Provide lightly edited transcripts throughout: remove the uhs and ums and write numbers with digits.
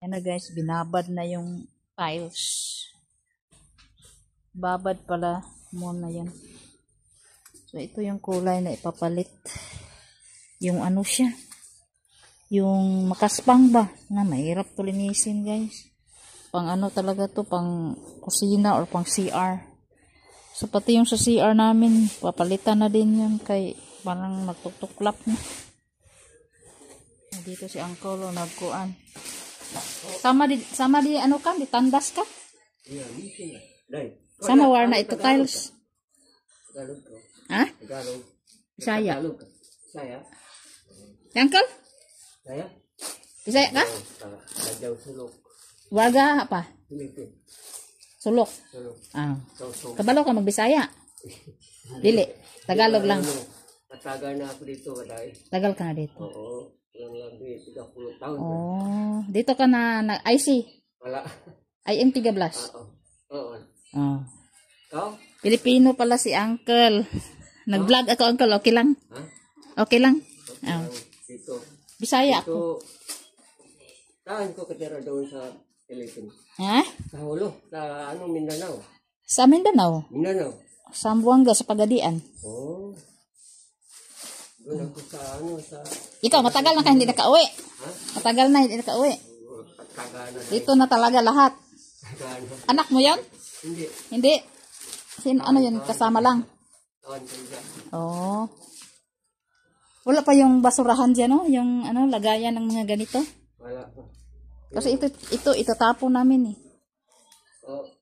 Yan na guys, binabad na yung tiles. Babad pala muna yan. So ito yung kulay na ipapalit. Yung ano siya. Yung makaspang ba? Na mahirap to linisin guys. Pang ano talaga to, pang kusina or pang CR. So pati yung sa CR namin, papalitan na din yun kay parang magtutuklap na. Dito si Uncle o nagkuan. Sama di ano ka? Di tandas ka? Sama war na ito tiles. Ha? Bisaya. Saya. Uncle? Saya? Bisaya ka? Daw sulok. Waga apa? Sulok. Sulok. Ah. Kabalo ka magbisaya? Dili. Tagalog lang. Matagal na ako dito, waday. Tagal ka na dito. Oo. Yung labi, 30 taon. Oh. Dito ka na IC? Wala. IM Tigablas? Oo. Oh. Ikaw? Pilipino pala si Uncle. Nag-vlog ako, Uncle. Okay lang? Ha? Okay lang? Oh. Dito. Bisaya ako. Saan ko katira doon sa Philippines? Ha? Sa Hulo. Sa Mindanao. Sa Mindanao? Mindanao. Sa Zamboanga, sa Pagadian. Oh. Doon ako sa sa... Ikaw, matagal na ka hindi nakauwi. Ha? Matagal na hindi nakauwi. Tagana. Dito na talaga lahat. Tagana. Anak mo yon? Hindi. Hindi. Ano yun? Kasama lang. Tawan talaga. Oh. Wala pa yung basurahan dyan, no? Yung lagayan ng mga ganito. Wala pa. Kasi ito tapo namin eh.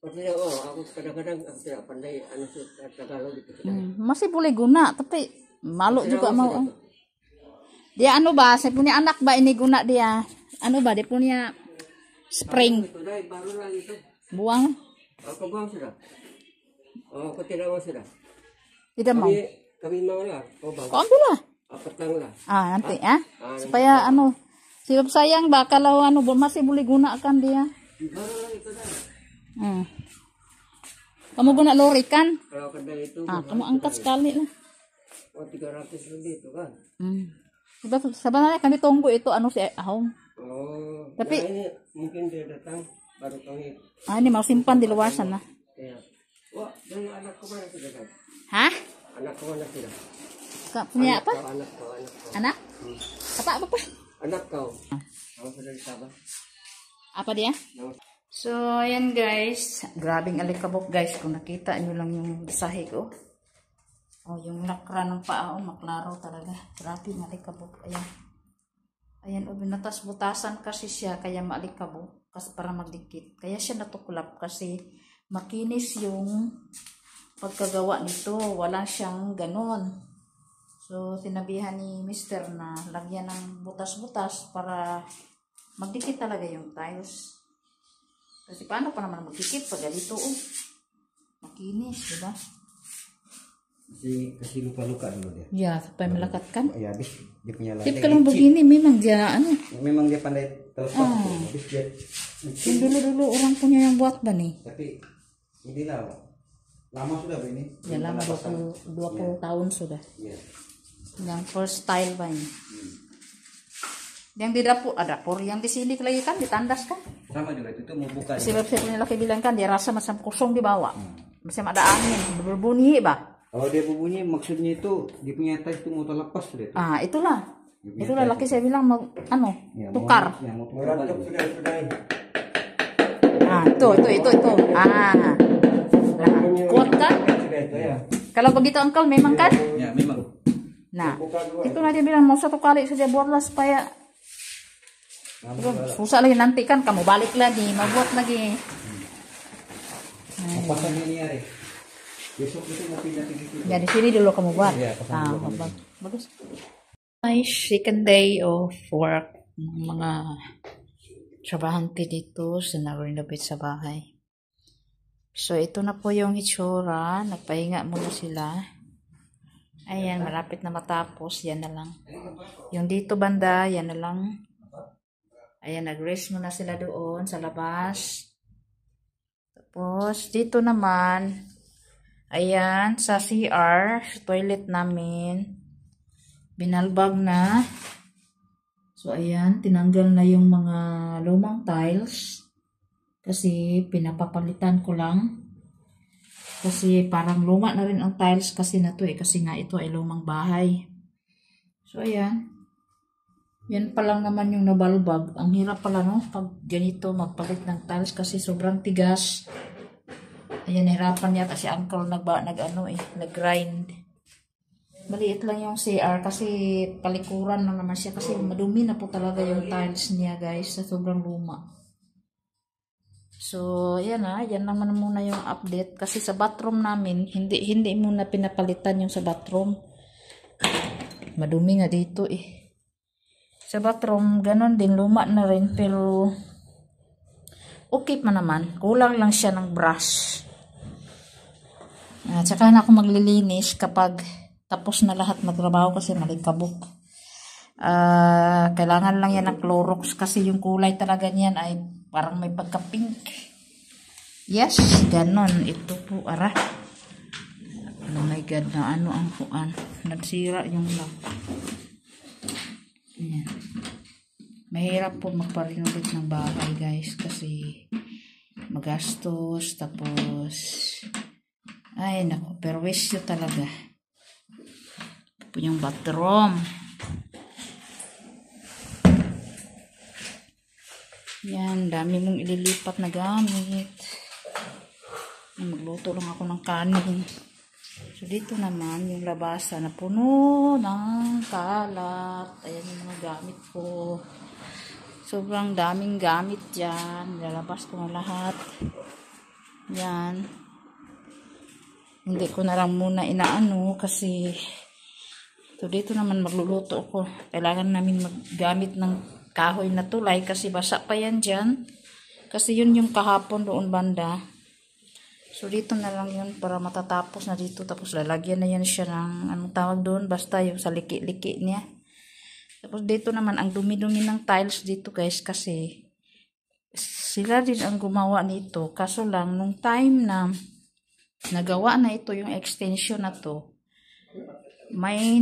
Kasi ako kadang-kadang ang pinapandai sa Tagalog dito. Masih boleh guna, tapi malu juga mau. Dia ba, saya punya anak ba ini guna dia. Dia punya spring. Baru lang ito. Buang. Ako buang sudah. Ako tidak mau sudah. Tidak mau. Kami mau lah. Kau ambil lah. Apat lang lah. Nanti ya. Supaya silap sayang ba kalau masih boleh gunakan dia. Baru lang ito dah. Kamu guna lori kan? Kalau kedai itu. Kamu angkat sekali lah. 300 lebih itu kan. Sebenarnya kan ditunggu itu si Ahong. Oh. Tapi ini mungkin dia datang baru kami. Ini mau simpan di luar sana. Iya. Wah, dan anak kemana sudah kan? Hah? Anak kemana sudah? Punya apa? Anak kau. Anak? Apa? Anak kau. Kamu sudah disabar? Apa dia? So, ayan guys. Grabing alikabok guys. Kung nakita nyo lang yung basahe ko. Yung lakra ng paa. Maklaro talaga. Grabing alikabok. Ayan. Ayan, binatas-butasan kasi siya. Kaya maalikabok. Kasi para magdikit. Kaya siya natuklap. Kasi makinis yung pagkagawa nito. Wala siyang ganon. So, sinabihan ni Mr. na lagyan ng butas-butas para magdikit talaga yung tiles. Kasi paano pa naman magdikit pag ganito makinis, diba? Kasi luka-luka dulu dia. Ya, supaya melekat kan? Ya, habis dia punya lagi. Tapi kalau begini memang dia Memang dia pandai telepas. Habis dia. Dulu orang punya yang buat ba nih? Tapi inilah lama sudah ini. Ya lama 20 tahun sudah. Iya. Yang first style ba ini? Yang di dapur, yang di sini lagi kan ditandas kan? Sama juga itu mau buka. Si punya laki bilang kan dia rasa macam kosong di bawah. Macam ada angin, berbunyi ba? Kalau dia berbunyi maksudnya itu dia punya tas itu mau terlepas sudah itu. Itulah. Itulah laki saya bilang mau tukar. Ya, mau tukar. Itu. Kuat kan? Kalau begitu Uncle memang kan? Ya, memang. Nah, itulah dia bilang mau 1 kali saja buatlah supaya susah lagi nanti kan kamu balik lagi mau buat lagi. Pasang ini ya, besok itu mau pindah ke situ. Ya di sini dulu kamu buat. Ya, Bagus. My second day of work ng mga trabahante dito sa nag-renovate sa bahay. So ito na po yung itsura, nagpahinga muna sila. Ayan, malapit na matapos, yan na lang. Yung dito banda, yan na lang. Ayan, nag-rest muna sila doon sa labas. Tapos, dito naman, ayan, sa CR, toilet namin, binalbag na. So, ayan, tinanggal na yung mga lumang tiles. Kasi pinapapalitan ko lang. Kasi parang luma na rin ang tiles kasi na to eh. Kasi nga ito ay lumang bahay. So, ayan. Yan pa lang naman yung nabalbag. Ang hirap pala no, pag ganito magpalit ng tiles kasi sobrang tigas. Ayan, hirapan yata si Uncle nag-grind. Maliit lang yung CR kasi palikuran lang naman siya kasi madumi na po talaga yung tiles niya guys sa sobrang luma. So, yan yan naman muna yung update kasi sa bathroom namin, hindi muna pinapalitan yung sa bathroom. Madumi nga dito eh. Sa bathroom, ganun din, luma na rin pero okay pa naman. Kulang lang siya ng brush. At saka na ako maglilinis kapag tapos na lahat magtrabaho kasi malikabok. Kailangan lang yan ng Clorox kasi yung kulay talaga niyan ay parang may pagka-pink. Yes, ganon. Ito po, ara. Oh my God, na ano ang kuan. Nagsira yung lock. Ayan. Mahirap po magpa-renovate ng bahay guys kasi magastos tapos ay nako, pero wish yun talaga. Ito po yung bathroom. Yan, dami mong ililipat na gamit. Magluto lang ako ng kanin. So, dito naman yung labasa na puno ng kalat. Ayan yung mga gamit ko. Sobrang daming gamit dyan. Lalabas ko na lahat. Yan. Hindi ko na lang muna inaano kasi so dito naman magluluto ako. Kailangan namin maggamit ng kahoy na tulay kasi basa pa yan dyan. Kasi yun yung kahapon doon banda. So dito na lang yun para matatapos na dito. Tapos lalagyan na yan siya ng anong tawag doon. Basta yung sa liki-liki niya. Tapos dito naman ang dumi-dumi ng tiles dito guys kasi sila din ang gumawa nito. Kaso lang nung time na nagawa na ito yung extension na to, may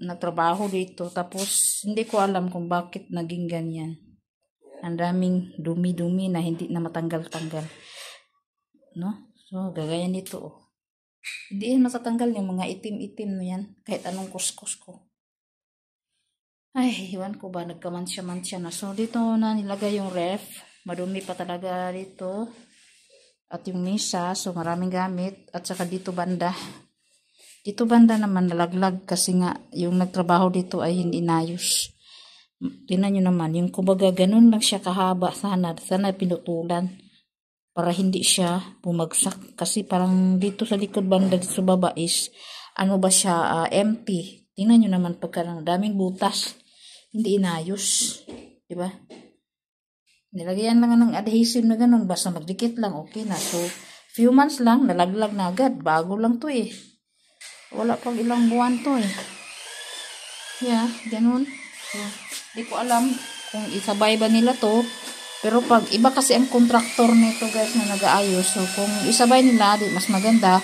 nagtrabaho dito tapos hindi ko alam kung bakit naging ganyan. Ang daming dumi-dumi na hindi na matanggal-tanggal. No? So, gagaya nito oh. Hindi yan matatanggal yung mga itim-itim na yan kahit anong kuskus ko. Ay, iwan ko ba nagkamansya-mansya na. So, dito na nilagay yung ref. Madumi pa talaga dito. At yung misa, so maraming gamit. At saka dito banda. Dito banda naman nalaglag kasi nga yung nagtrabaho dito ay hindi inayos. Tingnan nyo naman, yung kumbaga ganun lang siya kahaba sana. Sana pinutulan para hindi siya bumagsak. Kasi parang dito sa likod banda dito sa baba is ano ba siya, empty. Tingnan nyo naman pagka daming butas. Hindi inayos. Diba? Nilagyan lang ng adhesive na ganun. Basta magdikit lang. Okay na. So, few months lang. Nalaglag na agad. Bago lang to eh. Wala pang ilang buwan to eh. Yeah, ganun. So, di ko alam kung isabay ba nila to. Pero pag iba kasi ang kontraktor nito guys na nag-aayos. So, kung isabay nila, di mas maganda.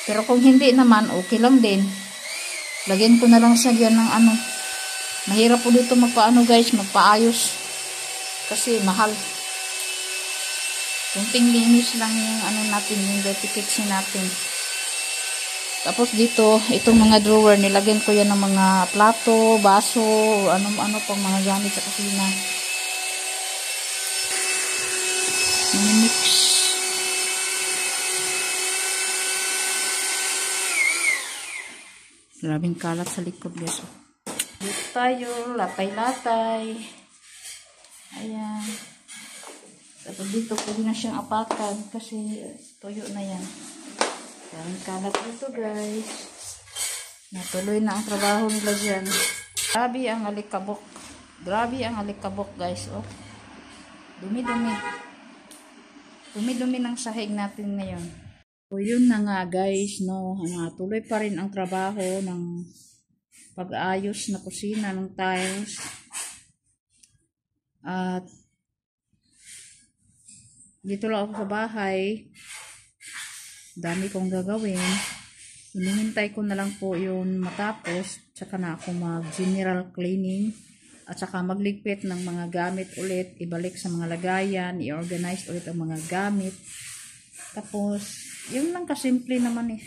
Pero kung hindi naman, okay lang din. Lagyan ko na lang siya dyan ng ano. Mahirap po dito magpaano guys, magpaayos. Kasi mahal. Kunting linis lang yung ano natin, yung dirty kitchen natin. Tapos dito, itong mga drawer, nilagyan ko yan ng mga plato, baso, ano pang mga gamit sa kusina. Mix. Maraming kalat sa likod guys. Dito tayo, latay-latay. Ayan. Tapos dito, pwede na siyang apakan kasi tuyo na yan. Maraming kalat dito guys. Natuloy na ang trabaho nila dyan. Grabe ang alikabok. Grabe ang alikabok guys. Oh. Dumi-dumi. Dumi-dumi ng sahig natin ngayon. So yun na nga guys. No? Tuloy pa rin ang trabaho ng pag-ayos na kusina ng tiles. At dito lang ako sa bahay. Dami kong gagawin. Hinihintay ko na lang po yun matapos. Tsaka na ako mag-general cleaning. At saka magligpit ng mga gamit ulit, ibalik sa mga lagayan, i-organize ulit ang mga gamit. Tapos, yun lang kasimple naman eh.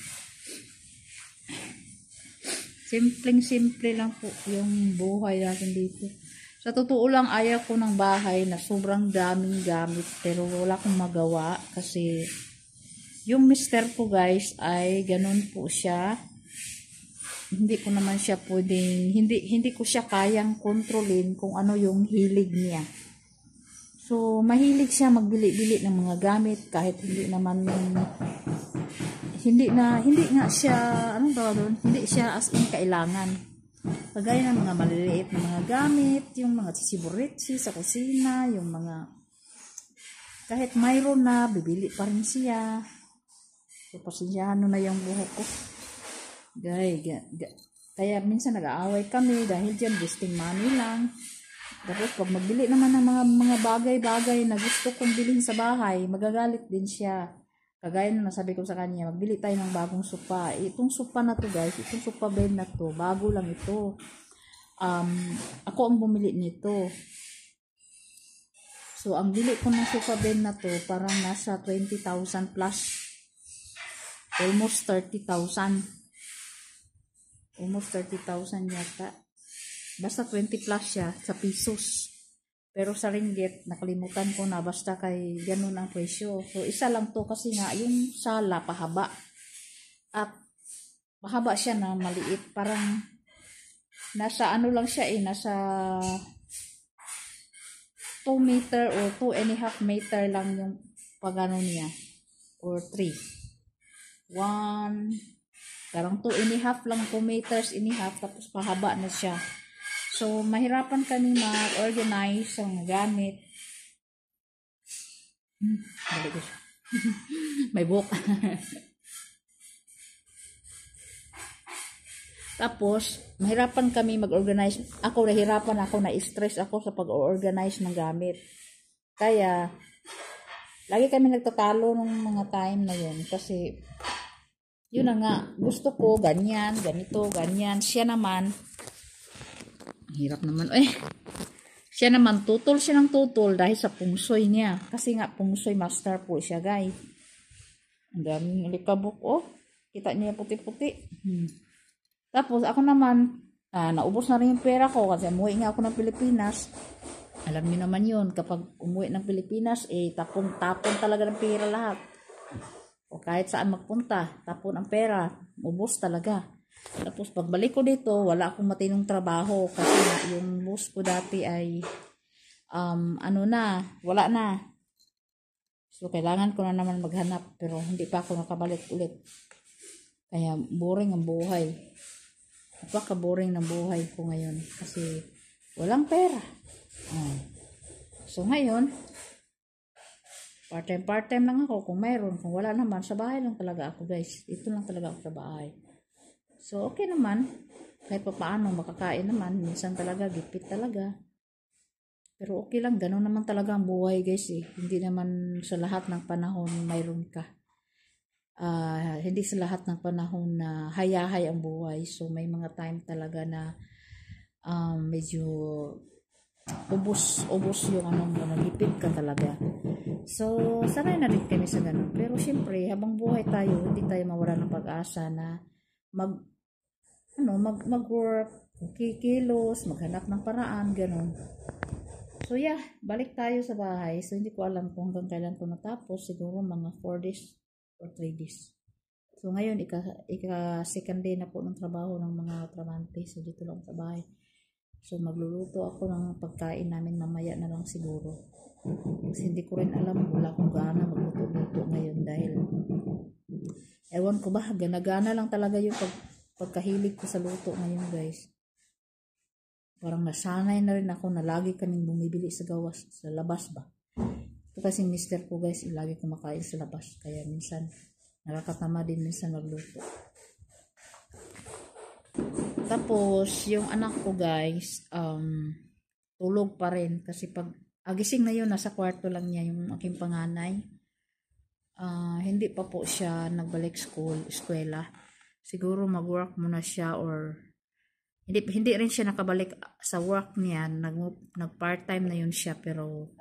Simpleng-simple lang po yung buhay natin dito. Sa totoo lang, ayaw ko ng bahay na sobrang daming gamit, pero wala akong magawa kasi yung mister ko guys ay ganun po siya. Hindi ko naman siya pwedeng, hindi ko siya kayang kontrolin kung ano yung hilig niya. So, mahilig siya magbili-bili ng mga gamit kahit hindi naman hindi nga siya, anong tawag doon? Hindi siya as in kailangan. Kagaya ng mga maliliit na mga gamit, yung mga sisiburitsi sa kusina, yung mga, kahit mayroon na, bibili pa rin siya. So, pasensyahan na yung buhok ko. Kaya minsan nag-aaway kami dahil dyan, wasting money lang. Tapos, pag magbili naman ng mga bagay-bagay na gusto kong bilhin sa bahay, magagalit din siya. Kagaya na nasabi ko sa kanya, magbili tayo ng bagong sopa. Itong sopa na to guys, itong sopa bed na to, bago lang ito. Ako ang bumili nito. So, ang bili ko ng sofa bed na to, parang nasa 20,000 plus. Almost 30,000. Almost 30,000 yata. Basta 20 plus siya sa pesos. Pero sa ringgit, nakalimutan ko na basta kay ganun ang presyo. So, isa lang to kasi nga, yung sala, pahaba. At, pahaba siya na maliit. Parang, nasa ano lang siya eh, nasa 2 meter or 2.5 meter lang yung pagano niya. Or 3. 1, parang 2.5 lang, 2 meters and a half, tapos pahaba na siya. So, mahirapan kami mag-organize ang gamit. May book. Tapos, mahirapan kami mag-organize. Nahirapan ako, na-stress ako sa pag-organize ng gamit. Kaya, lagi kami nagtatalo ng mga time na yun. Kasi, yun na nga, gusto ko, ganyan, ganito, ganyan. Siya naman, hirap naman. Siya naman, tutol siya ng tutol dahil sa pungsoy niya. Kasi nga, pungsoy master po siya, guys. Ang daming alikabok, kita niya puti-puti. Tapos, ako naman, naubos na rin yung pera ko kasi umuwi nga ako ng Pilipinas. Alam niyo naman yun, kapag umuwi ng Pilipinas, tapon talaga ng pera lahat. O kahit saan magpunta, tapon ang pera, ubos talaga. Tapos pagbalik ko dito, wala akong matinong trabaho kasi yung boss ko dati ay wala na. So kailangan ko na naman maghanap pero hindi pa ako nakabalik ulit. Kaya boring ang buhay. Napaka-boring ng buhay ko ngayon kasi walang pera. So ngayon, part-time lang ako kung mayroon. Kung wala naman, sa bahay lang talaga ako guys. Ito lang talaga ako sa bahay. So, okay naman. Kahit pa paano, makakain naman. Minsan talaga, gipit talaga. Pero okay lang. Ganun naman talaga ang buhay, guys. Hindi naman sa lahat ng panahon mayroon ka. Hindi sa lahat ng panahon na hayahay ang buhay. So, may mga time talaga na medyo ubos yung nagipit ka talaga. So, sanay na rin kami sa ganun. Pero, syempre, habang buhay tayo, hindi tayo mawala ng pag-asa na mag-work, kikilos, maghanap ng paraan, ganun. So, yeah, balik tayo sa bahay. So, hindi ko alam kung hanggang kailan ko natapos. Siguro mga 4 days or 3 days. So, ngayon, second day na po ng trabaho ng mga trabante. So, dito lang sa bahay. So, magluluto ako ng pagkain namin mamaya na lang siguro. Kasi hindi ko rin alam, wala akong gana magluto-luto ngayon dahil ewan ko ba, gana-gana lang talaga yung pagkahilig ko sa luto ngayon guys. Parang nasanay na rin ako na lagi kaming bumibili sa gawas, sa labas ba. Ito kasi mister ko guys, lagi kumakain sa labas. Kaya minsan, nakakatama din minsan magluto. Tapos, yung anak ko guys, tulog pa rin. Kasi pag agising na yun, nasa kwarto lang niya yung aking panganay. Hindi pa po siya nagbalik eskwela. Siguro mag-work muna siya or Hindi rin siya nakabalik sa work niya. Nag part-time na yun siya, pero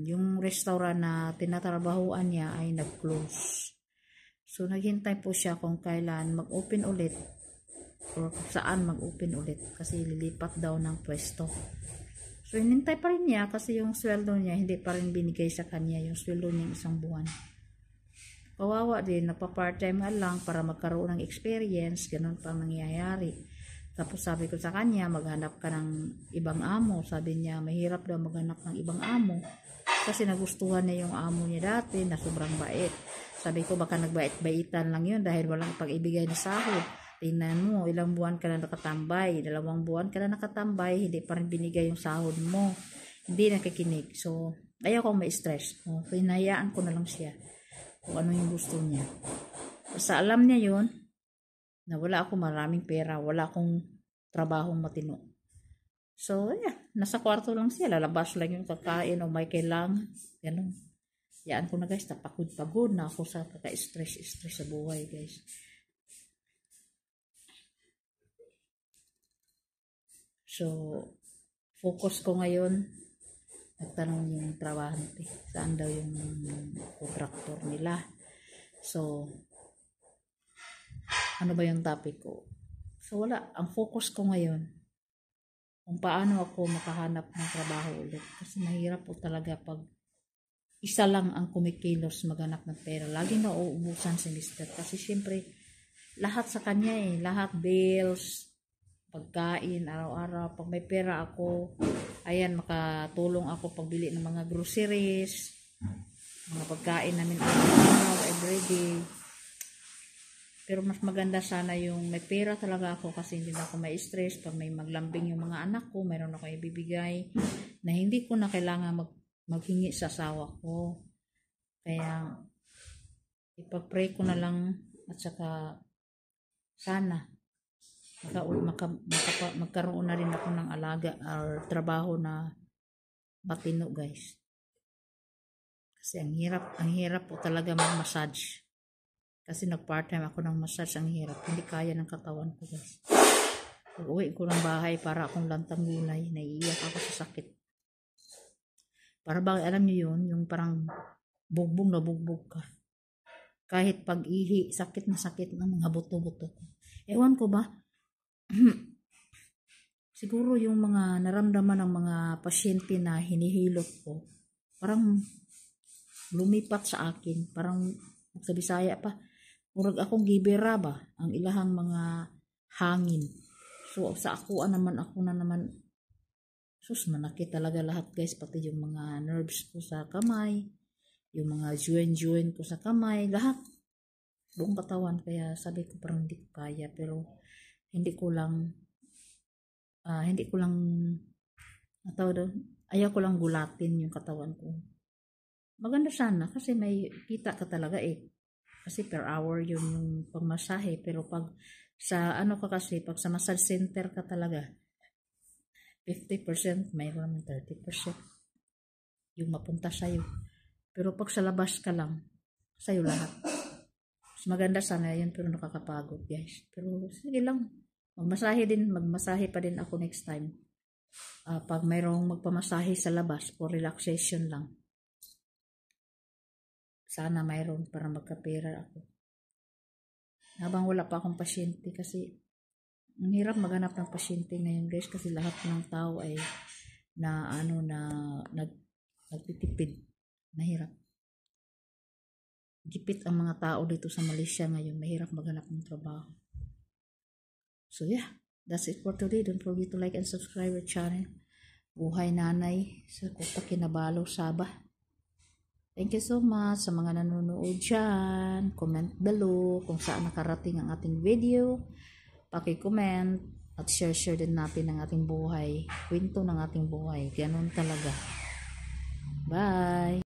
yung restaurant na tinatrabahuan niya ay nag-close. So, naghintay po siya kung kailan mag-open ulit or kung saan mag-open ulit kasi lilipat daw ng pwesto. So, hinintay pa rin niya kasi yung sweldo niya hindi pa rin binigay sa kanya yung sweldo niya isang buwan. Kawawa din, nagpa-part-time lang para magkaroon ng experience, ganun pa mangyayari. Tapos sabi ko sa kanya, maghanap ka ng ibang amo. Sabi niya, mahirap daw maghanap ng ibang amo kasi nagustuhan niya yung amo niya dati na sobrang bait. Sabi ko, baka nagbait-baitan lang yun dahil walang pag-ibigay na sahod. Tingnan mo, ilang buwan ka na nakatambay, 2 buwan ka na nakatambay, hindi pa rin binigay yung sahod mo. Hindi nakikinig. So, ayaw kong ma-stress. So, hinayaan ko na lang siya kung ano yung gusto niya. Basta alam niya yun, na wala akong maraming pera, wala akong trabahong matino. So, yeah, nasa kwarto lang siya, lalabas lang yung kakain o may kailangan. Ganun. Yaan ko na guys, napagod na ako sa kaka-stress sa buhay guys. So, focus ko ngayon, nagtanong yung trabahante, saan daw yung contractor nila. So, ano ba yung topic ko? So, wala. Ang focus ko ngayon, kung paano ako makahanap ng trabaho ulit. Kasi mahirap po talaga pag isa lang ang kumikilos maghanap ng pera. Lagi na uubusan si Mr. Kasi syempre, lahat sa kanya lahat bills, pagkain, araw-araw. Pag may pera ako, ayan, makatulong ako pagbili ng mga groceries, mga pagkain namin araw-araw, everyday. Pero mas maganda sana yung may pera talaga ako kasi hindi na ako may stress. Pag may maglambing yung mga anak ko, mayroon ako ibibigay na hindi ko na kailangan maghingi sa asawa ko. Kaya ipag-pray ko na lang at saka sana magkaroon na rin ako ng alaga or trabaho na matino guys. Kasi ang hirap po talaga mag-massage. Kasi nag-part-time ako ng massage, ang hirap. Hindi kaya ng katawan ko guys. Pag-uwi ko ng bahay para akong lantang gulay, naiiyak ako sa sakit. Para bang alam niyo yun, yung parang bugbog na bugbog ka. Kahit pag-ihi, sakit na sakit ng mga buto-buto ko. Ewan ko ba? Siguro yung mga naramdaman ng mga pasyente na hinihilot ko, parang lumipat sa akin. Parang sa Bisaya pa, murag akong gibera ba ang ilahang mga hangin. So sa ako na naman sus manakit talaga lahat guys, pati yung mga nerves ko sa kamay, yung mga joint ko sa kamay, lahat buong katawan. Kaya sabi ko parang hindi ko kaya, pero hindi ko lang ayaw ko lang gulatin yung katawan ko. Maganda sana kasi may kita ka talaga kasi per hour yun yung pagmasahe. Pero pag sa pag sa massage center ka talaga, 50%, mayroon naman 30% yung mapunta sa'yo. Pero pag sa labas ka lang, sa'yo lahat. Mas maganda sana yun, pero nakakapagod guys. Pero sige lang, magmasahe pa din ako next time. Pag mayroong magpamasahe sa labas for relaxation lang. Sana mayroon para magkapera ako. Habang wala pa akong pasyente kasi ang hirap maghanap ng pasyente ngayon guys kasi lahat ng tao ay nagtitipid. Mahirap. Gipit ang mga tao dito sa Malaysia ngayon. Mahirap maghanap ng trabaho. So yeah, that's it for today. Don't forget to like and subscribe our channel. Buhay Nanay sa Kota Kinabalu, Sabah. Thank you so much sa mga nanonood dyan. Comment below kung saan nakarating ang ating video. Paki-comment at share din natin ang ating buhay. Kwento ng ating buhay. Ganun talaga. Bye!